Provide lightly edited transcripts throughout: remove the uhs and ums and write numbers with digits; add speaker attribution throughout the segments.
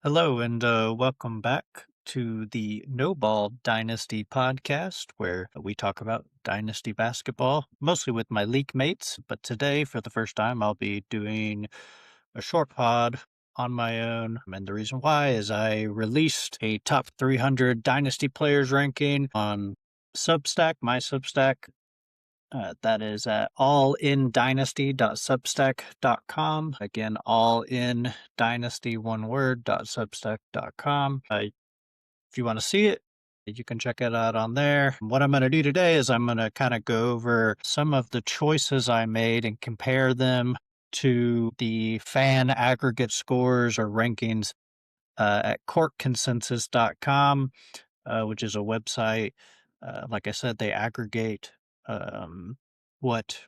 Speaker 1: Hello and welcome back to the No Ball Dynasty podcast, where we talk about Dynasty basketball, mostly with my league mates. But today, for the first time, I'll be doing a short pod on my own. And the reason why is I released a top 300 Dynasty players ranking on Substack, my Substack. That is at allindynasty.substack.com. Again, allindynasty, one word, .substack.com. If you want to see it, you can check it out on there. What I'm going to do today is I'm going to kind of go over some of the choices I made and compare them to the fan aggregate scores or rankings at courtconsensus.com, which is a website. Like I said, they aggregate um, what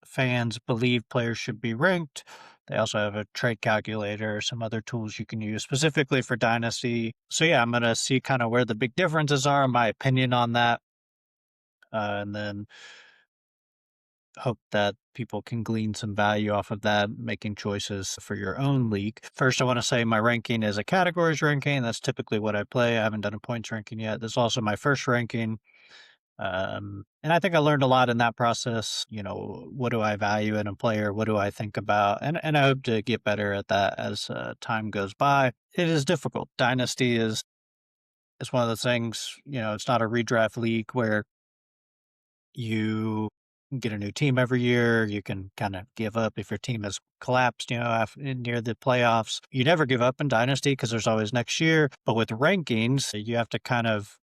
Speaker 1: fans believe players should be ranked. They also have a trade calculator, some other tools you can use specifically for Dynasty. So, yeah, I'm going to see kind of where the big differences are, my opinion on that, and then hope that people can glean some value off of that, making choices for your own league. First, I want to say my ranking is a categories ranking. That's typically what I play. I haven't done a points ranking yet. This is also my first ranking. And I think I learned a lot in that process. What do I value in a player? What do I think about? And I hope to get better at that as time goes by. It is difficult. Dynasty is one of those things, it's not a redraft league where you get a new team every year. You can kind of give up if your team has collapsed, near the playoffs. You never give up in Dynasty because there's always next year. But with rankings, you have to kind of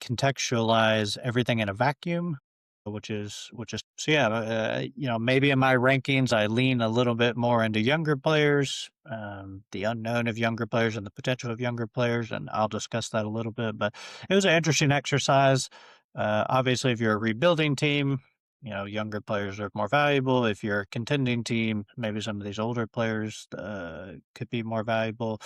Speaker 1: contextualize everything in a vacuum, which is so yeah. Maybe in my rankings I lean a little bit more into younger players, the unknown of younger players and the potential of younger players, and I'll discuss that a little bit. But it was an interesting exercise. Obviously, if you're a rebuilding team, younger players are more valuable. If you're a contending team, maybe some of these older players could be more valuable.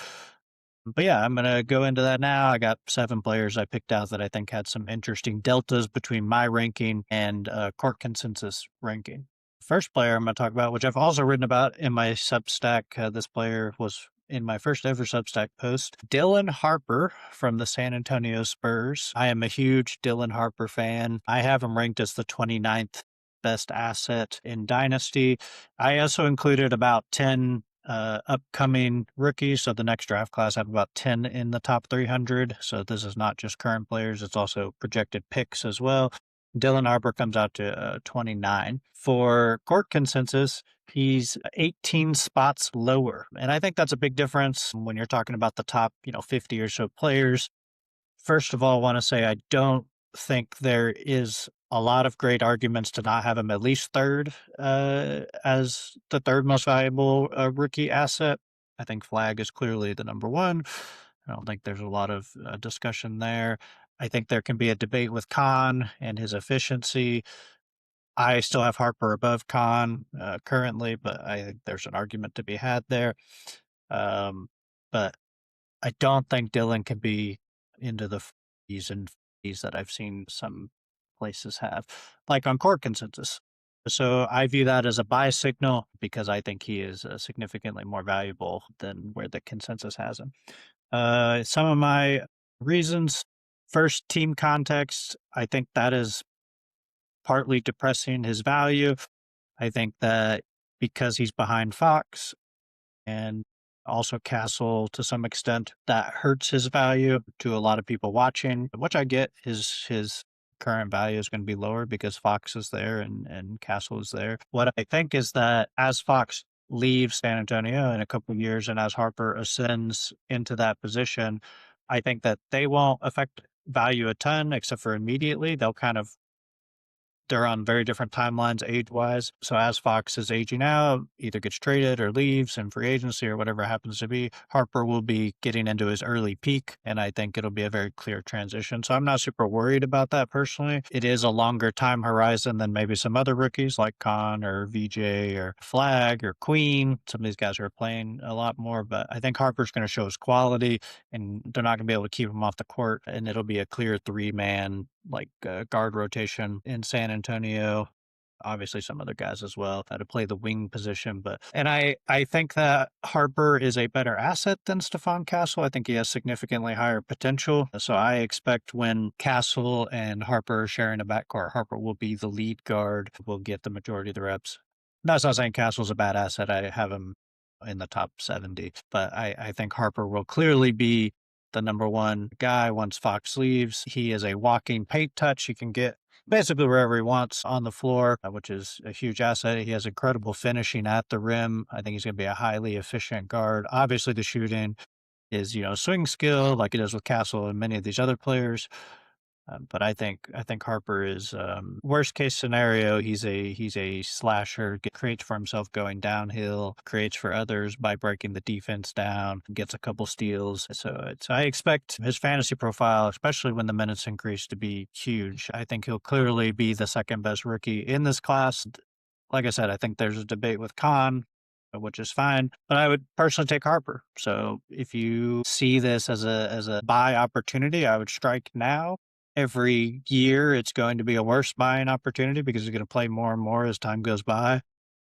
Speaker 1: But yeah, I'm gonna go into that now. I got 7 players I picked out that I think had some interesting deltas between my ranking and court consensus ranking. First player I'm gonna talk about, which I've also written about in my Substack. This player was in my first ever Substack post, Dylan Harper from the San Antonio Spurs. I am a huge Dylan Harper fan. I have him ranked as the 29th best asset in Dynasty. I also included about 10 upcoming rookies. So the next draft class, I have about 10 in the top 300. So this is not just current players, it's also projected picks as well. Dylan Harper comes out to 29. For court consensus, he's 18 spots lower. And I think that's a big difference when you're talking about the top, 50 or so players. First of all, I want to say I don't think there is a lot of great arguments to not have him at least third as the third most valuable rookie asset. I think Flag is clearly the number one. I don't think there's a lot of discussion there. I think there can be a debate with Khan and his efficiency. I still have Harper above Khan currently, but I think there's an argument to be had there. Um, but I don't think Dylan can be into the 40s and 50s that I've seen some places have, like on court consensus. So I view that as a buy signal because I think he is significantly more valuable than where the consensus has him. Some of my reasons: first, team context. I think that is partly depressing his value. I think that because he's behind Fox and also Castle to some extent, that hurts his value to a lot of people watching, which I get. His current value is going to be lower because Fox is there and Castle is there. What I think is that as Fox leaves San Antonio in a couple of years and as Harper ascends into that position, I think that they won't affect value a ton except for immediately. They're on very different timelines age-wise. So as Fox is aging out, either gets traded or leaves in free agency or whatever it happens to be, Harper will be getting into his early peak, and I think it'll be a very clear transition. So I'm not super worried about that personally. It is a longer time horizon than maybe some other rookies like Khan or VJ or Flag or Queen. Some of these guys are playing a lot more, but I think Harper's going to show his quality, and they're not going to be able to keep him off the court, and it'll be a clear 3-man guard rotation in San Antonio. obviously some other guys as well to play the wing position. But and I think that Harper is a better asset than Stephon Castle. I think he has significantly higher potential. So I expect when Castle and Harper are sharing a backcourt, Harper will be the lead guard, will get the majority of the reps. That's not saying Castle's a bad asset. I have him in the top 70, but I think Harper will clearly be the number one guy once Fox leaves. He is a walking paint touch. He can get basically wherever he wants on the floor, which is a huge asset. He has incredible finishing at the rim. I think he's going to be a highly efficient guard. Obviously, the shooting is, swing skill like it is with Castle and many of these other players. But I think Harper is worst case scenario. He's a slasher. Creates for himself going downhill. Creates for others by breaking the defense down. Gets a couple steals. So I expect his fantasy profile, especially when the minutes increase, to be huge. I think he'll clearly be the second best rookie in this class. Like I said, I think there's a debate with Khan, which is fine. But I would personally take Harper. So if you see this as a buy opportunity, I would strike now. Every year, it's going to be a worse buying opportunity because he's going to play more and more as time goes by.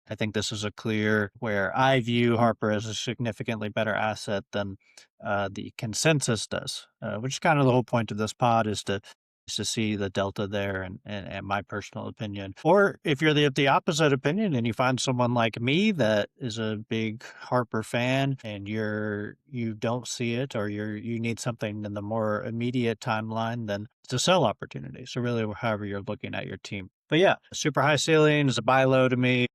Speaker 1: I think this is a clear where I view Harper as a significantly better asset than the consensus does, which is kind of the whole point of this pod is to see the delta there and my personal opinion. Or if you're the opposite opinion and you find someone like me that is a big Harper fan and you don't see it or you need something in the more immediate timeline, then it's a sell opportunity. So really however you're looking at your team. But yeah, super high ceiling is a buy low to me.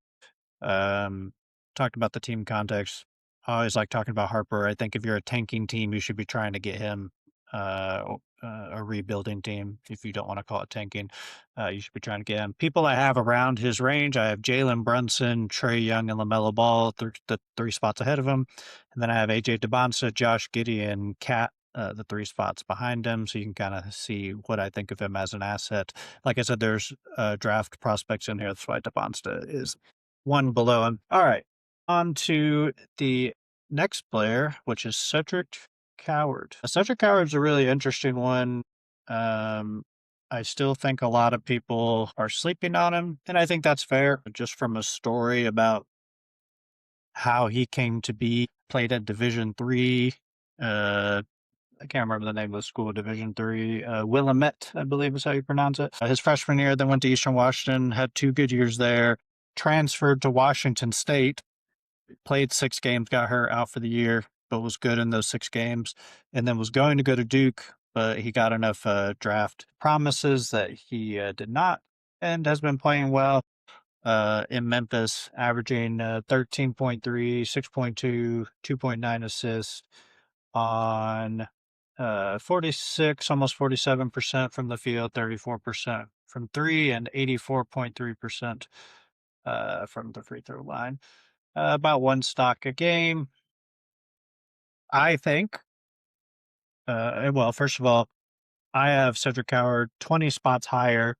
Speaker 1: Talked about the team context. I always like talking about Harper. I think if you're a tanking team, you should be trying to get him. A rebuilding team, if you don't want to call it tanking, you should be trying to get him. People I have around his range, I have Jalen Brunson, Trae Young, and LaMelo Ball, the three spots ahead of him. And then I have AJ DeBonsa, Josh Giddey, and Cat, the three spots behind him. So you can kind of see what I think of him as an asset. Like I said, there's draft prospects in here. That's why DeBonsa is one below him. All right. On to the next player, which is Cedric Coward. Cedric Coward's a really interesting one. I still think a lot of people are sleeping on him, and I think that's fair. Just from a story about how he came to be, played at Division III. I can't remember the name of the school, Division III. Willamette, I believe is how you pronounce it. His freshman year, then went to Eastern Washington, had 2 good years there, transferred to Washington State, played 6 games, got hurt, out for the year, but was good in those 6 games, and then was going to go to Duke, but he got enough draft promises that he did not, and has been playing well in Memphis, averaging 13.3, 6.2, 2.9 assists on 46, almost 47% from the field, 34% from 3, and 84.3% from the free throw line. About 1 stock a game. I think, well, first of all, I have Cedric Coward 20 spots higher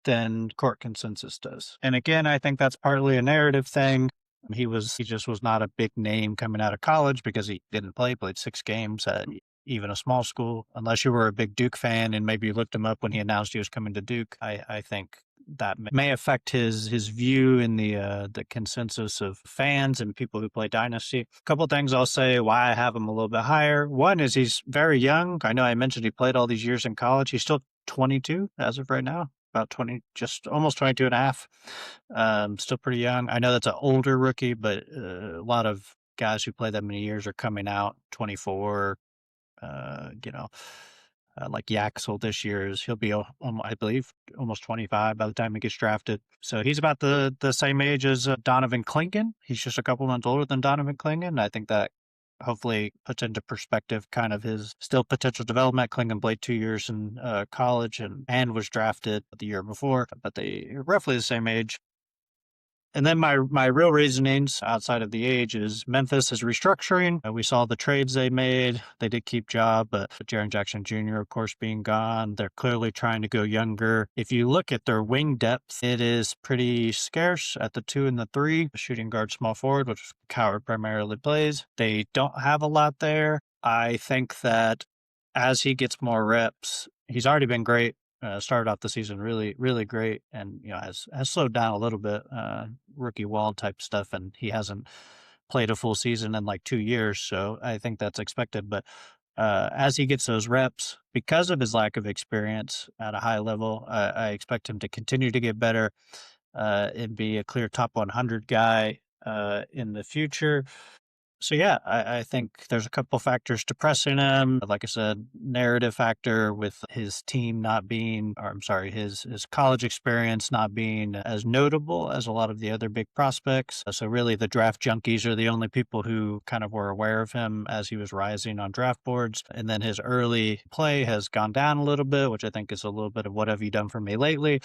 Speaker 1: than court consensus does. And again, I think that's partly a narrative thing. He just was not a big name coming out of college because he didn't play, played 6 games at even a small school. Unless you were a big Duke fan and maybe you looked him up when he announced he was coming to Duke, I think that may affect his view in the consensus of fans and people who play Dynasty. A couple of things I'll say why I have him a little bit higher. One is he's very young. I know I mentioned he played all these years in college. He's still 22 as of right now. About 20, just almost 22 and a half. Still pretty young. I know that's an older rookie, but a lot of guys who play that many years are coming out 24. Like Yaxel this year he'll be, I believe, almost 25 by the time he gets drafted. So he's about the same age as Donovan Clingan. He's just a couple months older than Donovan Clingan. I think that hopefully puts into perspective kind of his still potential development. Clingan played 2 years in college and was drafted the year before, but they are roughly the same age. And then my real reasonings outside of the age is Memphis is restructuring. We saw the trades they made. They did keep Ja, but Jaren Jackson Jr., of course, being gone, they're clearly trying to go younger. If you look at their wing depth, it is pretty scarce at the 2 and the 3, shooting guard, small forward, which Coward primarily plays. They don't have a lot there. I think that as he gets more reps, he's already been great. Started off the season really, really great, and has slowed down a little bit, rookie wall type stuff, and he hasn't played a full season in like 2 years. So I think that's expected. But as he gets those reps, because of his lack of experience at a high level, I expect him to continue to get better and be a clear top 100 guy in the future. So yeah, I think there's a couple factors depressing him. Like I said, narrative factor with his team not being, or I'm sorry, his college experience not being as notable as a lot of the other big prospects. So really, the draft junkies are the only people who kind of were aware of him as he was rising on draft boards. And then his early play has gone down a little bit, which I think is a little bit of what have you done for me lately.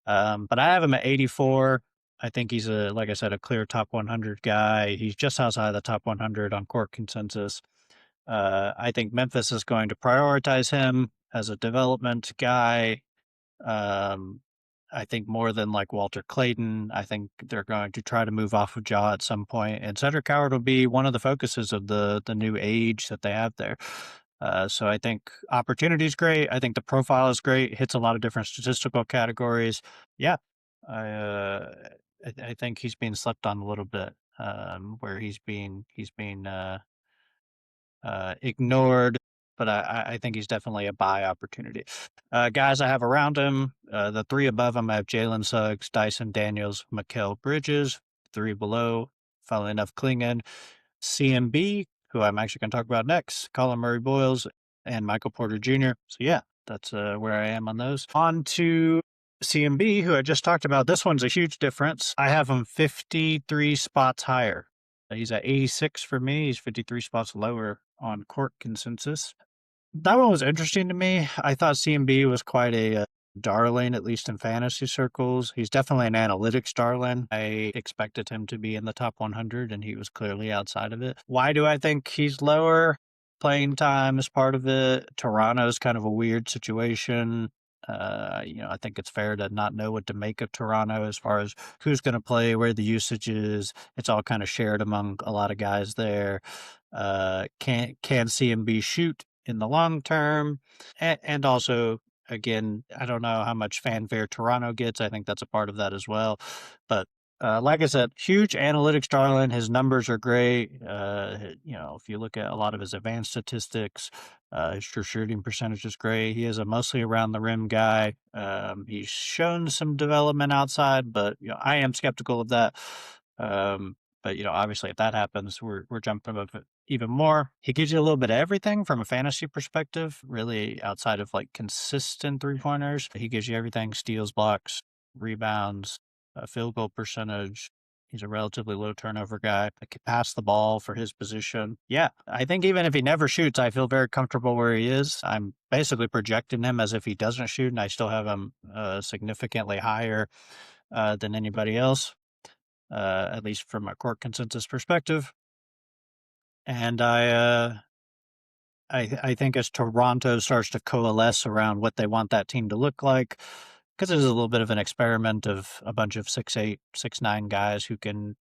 Speaker 1: But I have him at 84. I think he's like I said, a clear top 100 guy. He's just outside the top 100 on court consensus. I think Memphis is going to prioritize him as a development guy. Um, I think more than like Walter Clayton. I think they're going to try to move off of Ja at some point, and Cedric Howard will be one of the focuses of the new age that they have there. So I think opportunity is great. I think the profile is great. Hits a lot of different statistical categories. Yeah, I I think he's being slept on a little bit, where he's being ignored, but I think he's definitely a buy opportunity. Guys I have around him, the three above him, I have Jalen Suggs, Dyson Daniels, Mikal Bridges. Three below, funnily enough, Klingon, CMB, who I'm actually going to talk about next, Colin Murray Boyles, and Michael Porter Jr. So yeah, that's where I am on those. On to CMB, who I just talked about. This one's a huge difference. I have him 53 spots higher. He's at 86 for me. He's 53 spots lower on court consensus. That one was interesting to me. I thought CMB was quite a darling, at least in fantasy circles. He's definitely an analytics darling. I expected him to be in the top 100, and he was clearly outside of it. Why do I think he's lower? Playing time is part of it. Toronto's kind of a weird situation. I think it's fair to not know what to make of Toronto as far as who's going to play, where the usage is. It's all kind of shared among a lot of guys there. Can CMB shoot in the long term? And also, again, I don't know how much fanfare Toronto gets. I think that's a part of that as well. But like I said, huge analytics darling. His numbers are great. If you look at a lot of his advanced statistics, his true shooting percentage is great. He is a mostly around the rim guy. He's shown some development outside, but I am skeptical of that. But obviously, if that happens, we're jumping up even more. He gives you a little bit of everything from a fantasy perspective, really outside of like consistent 3-pointers. He gives you everything: steals, blocks, rebounds, field goal percentage. He's a relatively low turnover guy that can pass the ball for his position. Yeah, I think even if he never shoots, I feel very comfortable where he is. I'm basically projecting him as if he doesn't shoot, and I still have him significantly higher than anybody else, at least from a court consensus perspective. And I think as Toronto starts to coalesce around what they want that team to look like, because it is a little bit of an experiment of a bunch of 6'8", 6'9" guys who can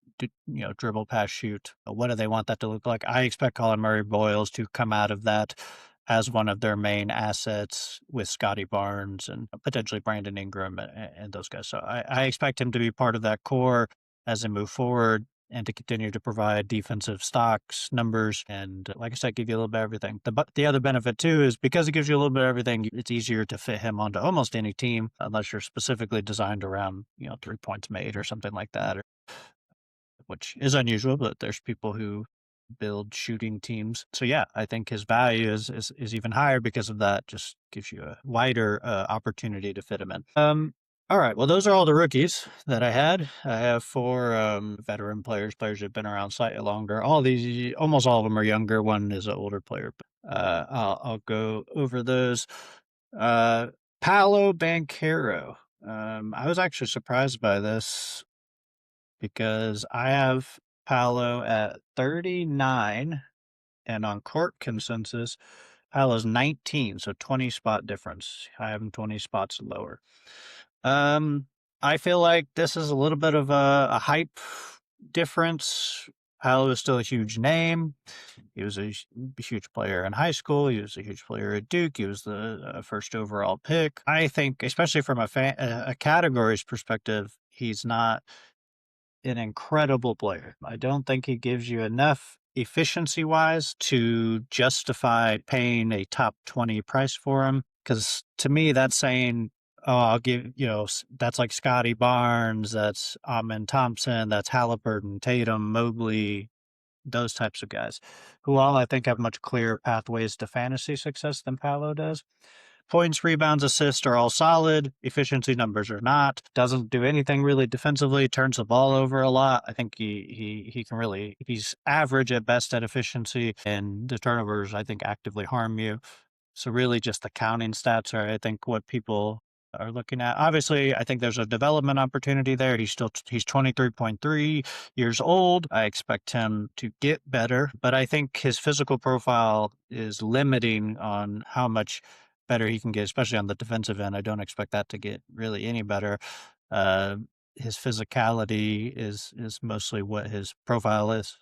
Speaker 1: dribble, pass, shoot. What do they want that to look like? I expect Colin Murray Boyles to come out of that as one of their main assets with Scotty Barnes and potentially Brandon Ingram and those guys. So I expect him to be part of that core as they move forward, and to continue to provide defensive stocks, numbers, and like I said, give you a little bit of everything. The other benefit too is because it gives you a little bit of everything, it's easier to fit him onto almost any team unless you're specifically designed around 3 points made or something like that, which is unusual, but there's people who build shooting teams. So yeah, I think his value is even higher because of that. Just gives you a wider opportunity to fit him in. All right. Well, those are all the rookies that I had. I have 4 veteran players who've been around slightly longer. Almost all of them are younger. One is an older player. But, I'll go over those. Paolo Banchero. I was actually surprised by this because I have Paolo at 39, and on court consensus, Paolo's 19, so 20 spot difference. I have him 20 spots lower. I feel like this is a little bit of a hype difference. Paolo is still a huge name. He was a huge player in high school. He was a huge player at Duke. He was the first overall pick. I think, especially from a categories perspective, he's not an incredible player. I don't think he gives you enough efficiency wise to justify paying a top 20 price for him. Because to me, that's saying, oh, I'll give, that's like Scotty Barnes, that's Amin Thompson, that's Halliburton, Tatum, Mobley, those types of guys, who all I think have much clearer pathways to fantasy success than Paolo does. Points, rebounds, assists are all solid. Efficiency numbers are not. Doesn't do anything really defensively. Turns the ball over a lot. I think he can really, he's average at best at efficiency, and the turnovers I think actively harm you. So really, just the counting stats are I think what people are looking at. Obviously, I think there's a development opportunity there. He's 23.3 years old. I expect him to get better, but I think his physical profile is limiting on how much better he can get, especially on the defensive end. I don't expect that to get really any better. Uh, his physicality is mostly what his profile is.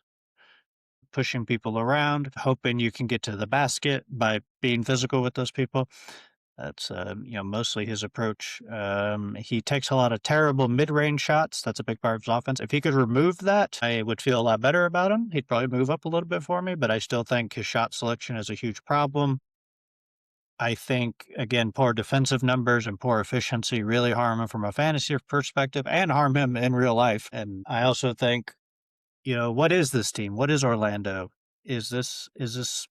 Speaker 1: Pushing people around, hoping you can get to the basket by being physical with those people. That's mostly his approach. He takes a lot of terrible mid-range shots. That's a big part of his offense. If he could remove that, I would feel a lot better about him. He'd probably move up a little bit for me, but I still think his shot selection is a huge problem. I think, again, poor defensive numbers and poor efficiency really harm him from a fantasy perspective and harm him in real life. And I also think, what is this team? What is Orlando? Is this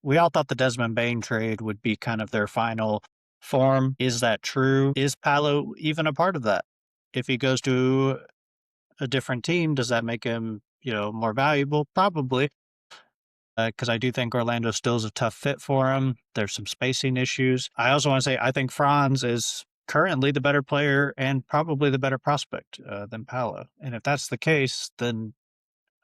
Speaker 1: we all thought the Desmond Bain trade would be kind of their final form. Is that true? Is Paolo even a part of that? If he goes to a different team, does that make him, more valuable? Probably. Because I do think Orlando still is a tough fit for him. There's some spacing issues. I also want to say I think Franz is currently the better player and probably the better prospect than Paolo. And if that's the case, then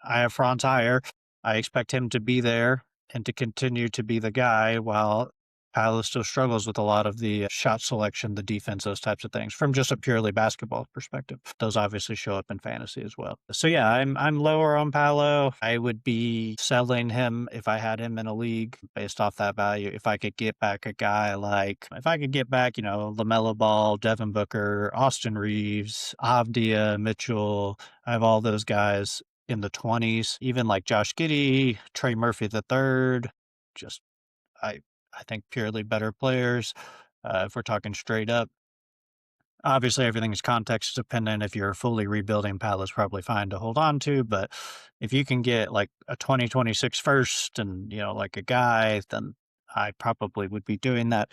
Speaker 1: I have Franz higher. I expect him to be there and to continue to be the guy while Paolo still struggles with a lot of the shot selection, the defense, those types of things from just a purely basketball perspective. Those obviously show up in fantasy as well. So yeah, I'm lower on Paolo. I would be selling him if I had him in a league based off that value. If I could get back a guy like, if I could get back, LaMelo Ball, Devin Booker, Austin Reeves, Avdia, Mitchell, I have all those guys in the 20s, even like Josh Giddey, Trey Murphy the third. Just I I think purely better players. If we're talking straight up, obviously everything's context dependent. If you're fully rebuilding, Palace probably fine to hold on to. But if you can get like a 2026 first and like a guy, then I probably would be doing that.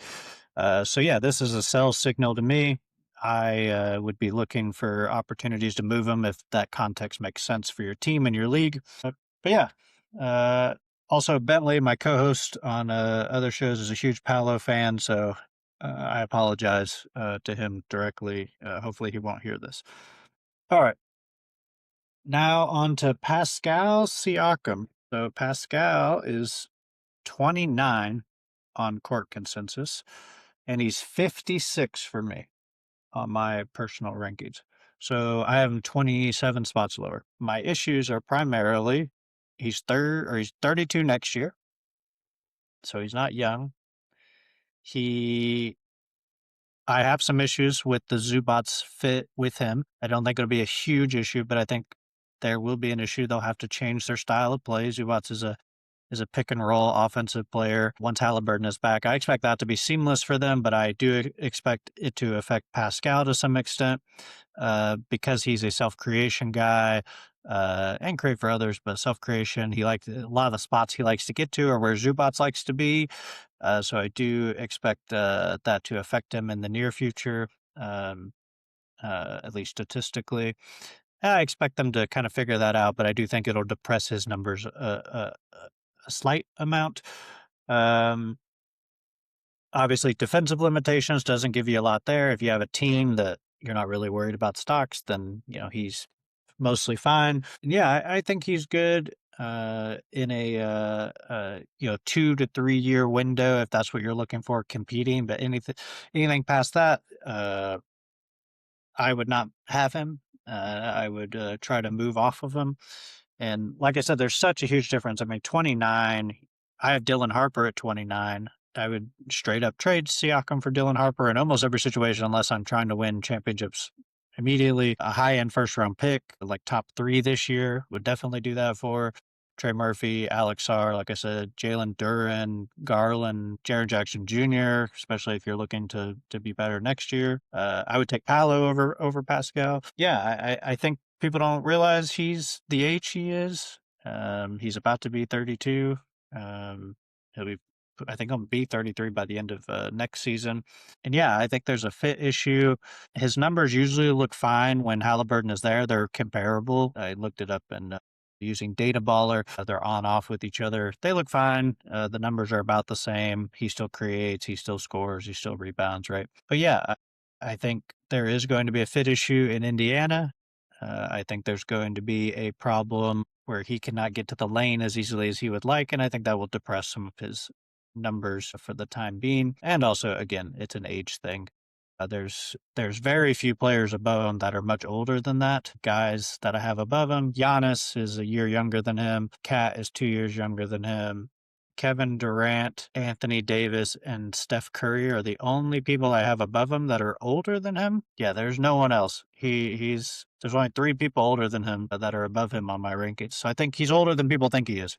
Speaker 1: So yeah, this is a sell signal to me. I would be looking for opportunities to move them if that context makes sense for your team and your league. But yeah, uh, also Bentley, my co-host on other shows, is a huge Paolo fan, so I apologize to him directly. Hopefully, he won't hear this. All right, now on to Pascal Siakam. So Pascal is 29 on court consensus, and he's 56 for me on my personal rankings. So I have him 27 spots lower. My issues are primarily he's 32 next year, so he's not young. He I have some issues with the Zubats fit with him. I don't think it'll be a huge issue, but I think there will be an issue. They'll have to change their style of play. Zubats is a pick and roll offensive player. Once Halliburton is back, I expect that to be seamless for them, but I do expect it to affect Pascal to some extent because he's a self creation guy and create for others, but self creation. He likes a lot of the spots he likes to get to, or where Zubats likes to be. So I do expect that to affect him in the near future, um, at least statistically. I expect them to kind of figure that out, but I do think it'll depress his numbers a slight amount. Um, Obviously, defensive limitations doesn't give you a lot there. If you have a team that you're not really worried about stocks, then he's mostly fine. Yeah, I think he's good in a 2 to 3 year window if that's what you're looking for competing. But anything past that, I would not have him. I would try to move off of him. And like I said, there's such a huge difference. I mean, 29, I have Dylan Harper at 29. I would straight up trade Siakam for Dylan Harper in almost every situation, unless I'm trying to win championships immediately. A high end first round pick, like top 3 this year, would definitely do that for. Trey Murphy, Alex Sarr, like I said, Jalen Duren, Garland, Jaren Jackson Jr., especially if you're looking to be better next year. I would take Paolo over Pascal. Yeah, I think people don't realize he's the age he is. He's about to be 32. He'll be, I think, he'll be 33 by the end of next season. And yeah, I think there's a fit issue. His numbers usually look fine when Halliburton is there. They're comparable. I looked it up and using Data Baller. They're on off with each other. They look fine. The numbers are about the same. He still creates, he still scores, he still rebounds, right? But yeah, I think there is going to be a fit issue in Indiana. I think there's going to be a problem where he cannot get to the lane as easily as he would like, and I think that will depress some of his numbers for the time being. And also, again, it's an age thing. There's very few players above him that are much older than that. Guys that I have above him, Giannis is a year younger than him. Kat is 2 years younger than him. Kevin Durant, Anthony Davis, and Steph Curry are the only people I have above him that are older than him. Yeah, there's no one else. There's only 3 people older than him that are above him on my rankings. So I think he's older than people think he is.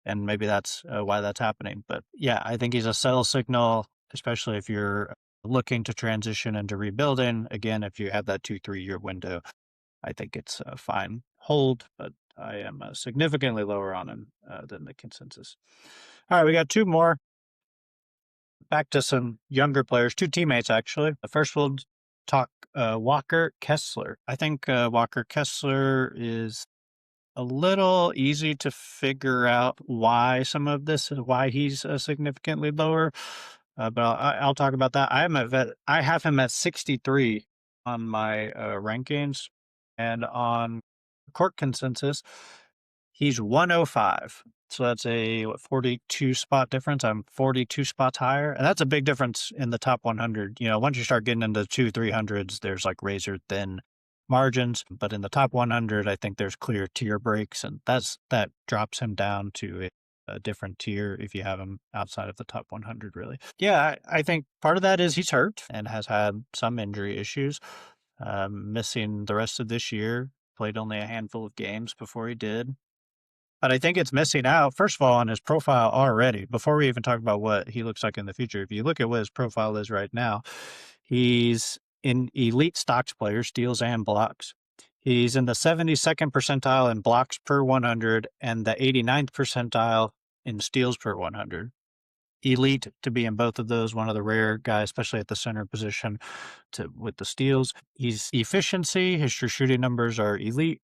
Speaker 1: And maybe that's why that's happening. But yeah, I think he's a sell signal, especially if you're looking to transition into rebuilding. Again, if you have that 2-3 year window, I think it's a fine hold, but I am significantly lower on him than the consensus. All right, we got 2 more. Back to some younger players, 2 teammates actually. The first we'll talk Walker Kessler. I think Walker Kessler is a little easy to figure out why some of this is why he's significantly lower. But I'll talk about that. I have him at 63 on my rankings, and on court consensus, he's 105. So that's a 42 spot difference. I'm 42 spots higher, and that's a big difference in the top 100. Once you start getting into 200-300s, there's like razor thin margins, but in the top 100, I think there's clear tier breaks, and that drops him down to a different tier if you have him outside of the top 100, really. Yeah, I think part of that is he's hurt and has had some injury issues, missing the rest of this year, played only a handful of games before he did. But I think it's missing out, first of all, on his profile already. Before we even talk about what he looks like in the future, if you look at what his profile is right now, he's in elite stocks player, steals and blocks. He's in the 72nd percentile in blocks per 100 and the 89th percentile in steals per 100. Elite to be in both of those, one of the rare guys, especially at the center position with the steals. His efficiency, his true shooting numbers are elite.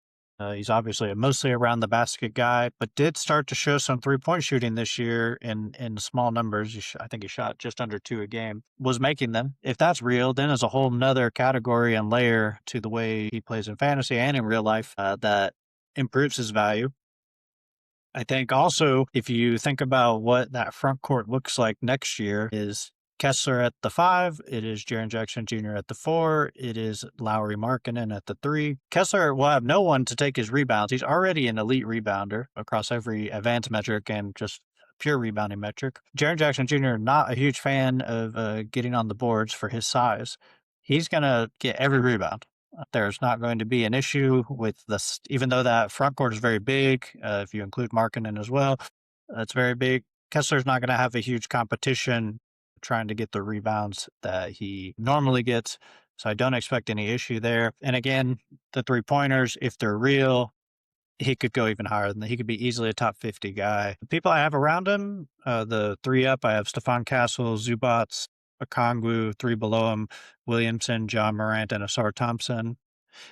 Speaker 1: He's obviously mostly around the basket guy, but did start to show some 3-point shooting this year in small numbers. I think he shot just under 2 a game, was making them. If that's real, then there's a whole nother category and layer to the way he plays in fantasy and in real life that improves his value. I think also, if you think about what that front court looks like next year, is Kessler at the 5, it is Jaren Jackson Jr. at the 4, it is Lauri Markkanen at the 3. Kessler will have no one to take his rebounds. He's already an elite rebounder across every advanced metric and just pure rebounding metric. Jaren Jackson Jr., not a huge fan of getting on the boards for his size. He's going to get every rebound. There's not going to be an issue with this, even though that front court is very big. If you include Markkanen as well, that's very big. Kessler's not going to have a huge competition trying to get the rebounds that he normally gets. So I don't expect any issue there. And again, the 3-pointers, if they're real, he could go even higher than that. He could be easily a top 50 guy. The people I have around him, the 3 up, I have Stephon Castle, Zubats, Okongwu, 3 below him, Williamson, John Morant, and Asar Thompson.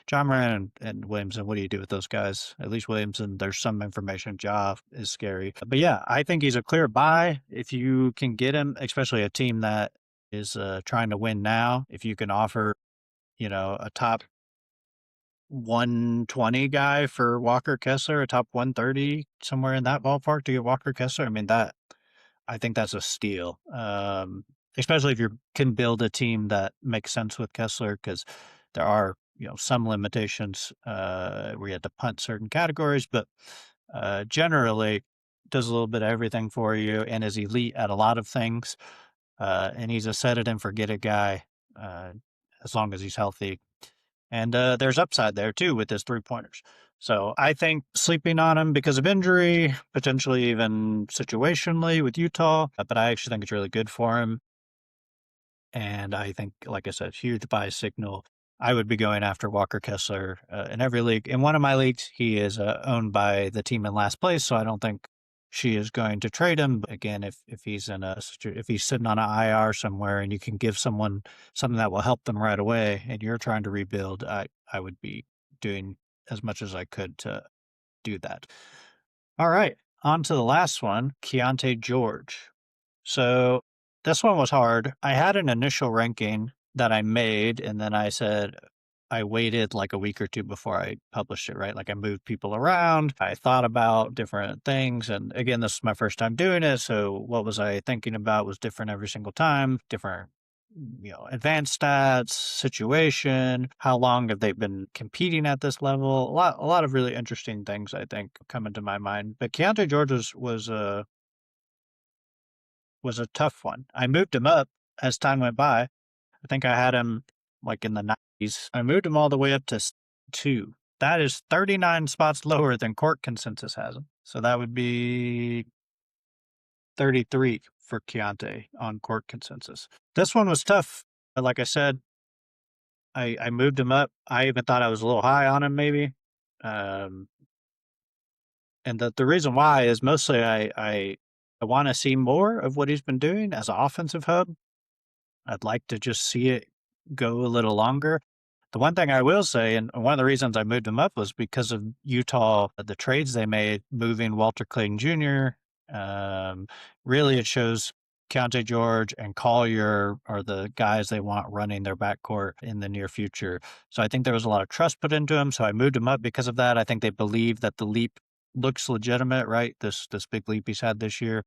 Speaker 1: John Morant and Williamson, what do you do with those guys? At least Williamson, there's some information. Ja is scary. But yeah, I think he's a clear buy if you can get him, especially a team that is trying to win now. If you can offer, a top 120 guy for Walker Kessler, a top 130, somewhere in that ballpark to get Walker Kessler, I mean, I think that's a steal. Especially if you can build a team that makes sense with Kessler, because there are some limitations where you had to punt certain categories, but generally does a little bit of everything for you and is elite at a lot of things. And he's a set it and forget it guy uh, as long as he's healthy. And there's upside there too with his 3 pointers. So I think sleeping on him because of injury, potentially even situationally with Utah, but I actually think it's really good for him. And I think, like I said, huge buy signal. I would be going after Walker Kessler in every league. In one of my leagues, he is owned by the team in last place, so I don't think she is going to trade him. But again, if he's if he's sitting on an IR somewhere and you can give someone something that will help them right away, and you're trying to rebuild, I would be doing as much as I could to do that. All right, on to the last one, Keontae George. So this one was hard. I had an initial ranking that I made, and then I said I waited like a week or two before I published it, right? Like I moved people around. I thought about different things. And again, this is my first time doing it. So what was I thinking about was different every single time, different advanced stats, situation, how long have they been competing at this level? A lot of really interesting things I think come into my mind. But Keontae George was a tough one. I moved him up as time went by. I think I had him like in the 90s. I moved him all the way up to 2. That is 39 spots lower than court consensus has him. So that would be 33 for Keontae on court consensus. This one was tough. Like I said, I moved him up. I even thought I was a little high on him, maybe. Um, and the reason why is mostly I want to see more of what he's been doing as an offensive hub. I'd like to just see it go a little longer. The one thing I will say, and one of the reasons I moved him up was because of Utah, the trades they made, moving Walter Clayton Jr. Really, it shows Keontae George and Collier are the guys they want running their backcourt in the near future. So I think there was a lot of trust put into him. So I moved him up because of that. I think they believe that the leap looks legitimate, right? This big leap he's had this year.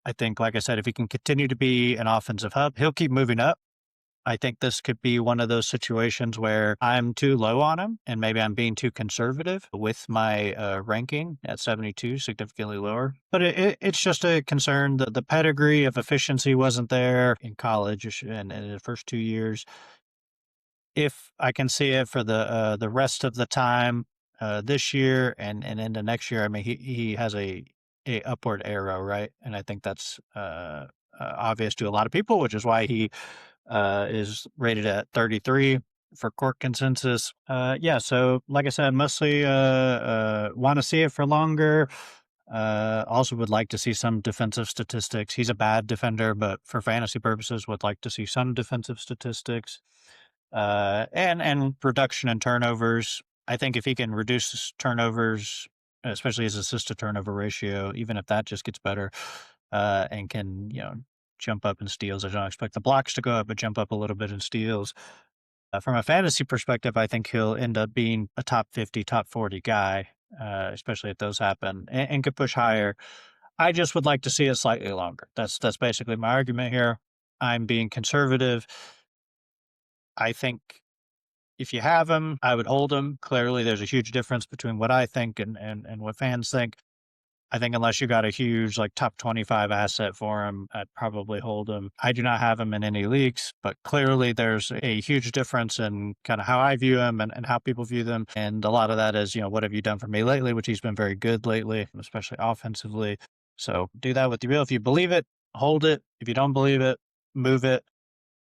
Speaker 1: I think, like I said, if he can continue to be an offensive hub, he'll keep moving up. I think this could be one of those situations where I'm too low on him and maybe I'm being too conservative with my ranking at 72, significantly lower. But it's just a concern that the pedigree of efficiency wasn't there in college and in the first 2 years. If I can see it for the rest of the time this year and into next year, I mean, he has a upward arrow, right? And I think that's obvious to a lot of people, which is why he is rated at 33 for court consensus. Yeah, so like I said, mostly want to see it for longer. Also would like to see some defensive statistics. He's a bad defender, but for fantasy purposes, would like to see some defensive statistics. And production and turnovers. I think if he can reduce his turnovers, especially his assist to turnover ratio, even if that just gets better, and can jump up in steals. I don't expect the blocks to go up, but jump up a little bit in steals. From a fantasy perspective, I think he'll end up being a top 50, top 40 guy, especially if those happen, and could push higher. I just would like to see it slightly longer. That's basically my argument here. I'm being conservative. I think if you have him, I would hold him. Clearly, there's a huge difference between what I think and what fans think. I think unless you got a huge like top 25 asset for him, I'd probably hold him. I do not have him in any leagues, but clearly there's a huge difference in kind of how I view him and how people view them. And a lot of that is, what have you done for me lately, which he's been very good lately, especially offensively. So do that with your real. If you believe it, hold it. If you don't believe it, move it.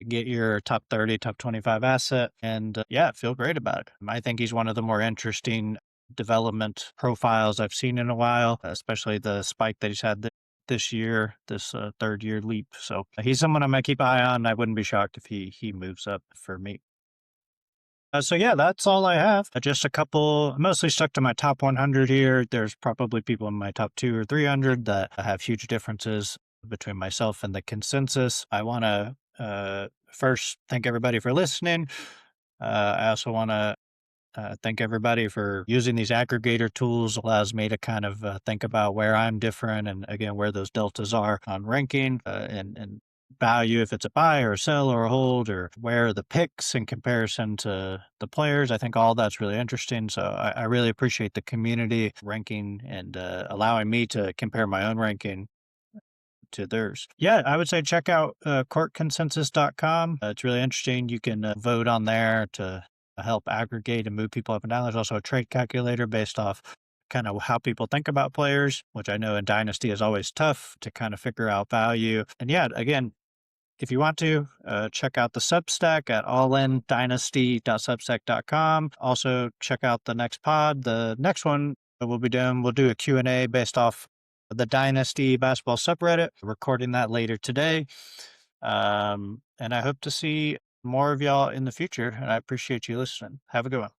Speaker 1: Get your top 30, top 25 asset, and yeah, feel great about it. I think he's one of the more interesting development profiles I've seen in a while, especially the spike that he's had this year, this third year leap. So he's someone I'm going to keep an eye on. I wouldn't be shocked if he moves up for me. So yeah, that's all I have. Just a couple, mostly stuck to my top 100 here. There's probably people in my top 2 or 300 that have huge differences between myself and the consensus. I want to first thank everybody for listening. I also want to thank everybody for using these aggregator tools. Allows me to kind of think about where I'm different and again where those deltas are on ranking and value if it's a buy or a sell or a hold, or where are the picks in comparison to the players. I think all that's really interesting. So I really appreciate the community ranking and allowing me to compare my own ranking to theirs. Yeah, I would say check out courtconsensus.com. It's really interesting. You can vote on there to help aggregate and move people up and down. There's also a trade calculator based off kind of how people think about players, which I know in Dynasty is always tough to kind of figure out value. And yeah, again, if you want to, check out the Substack at allindynasty.substack.com. Also, check out the next pod. The next one that we'll do a Q&A based off the Dynasty basketball subreddit. Recording that later today. And I hope to see more of y'all in the future. And I appreciate you listening. Have a good one.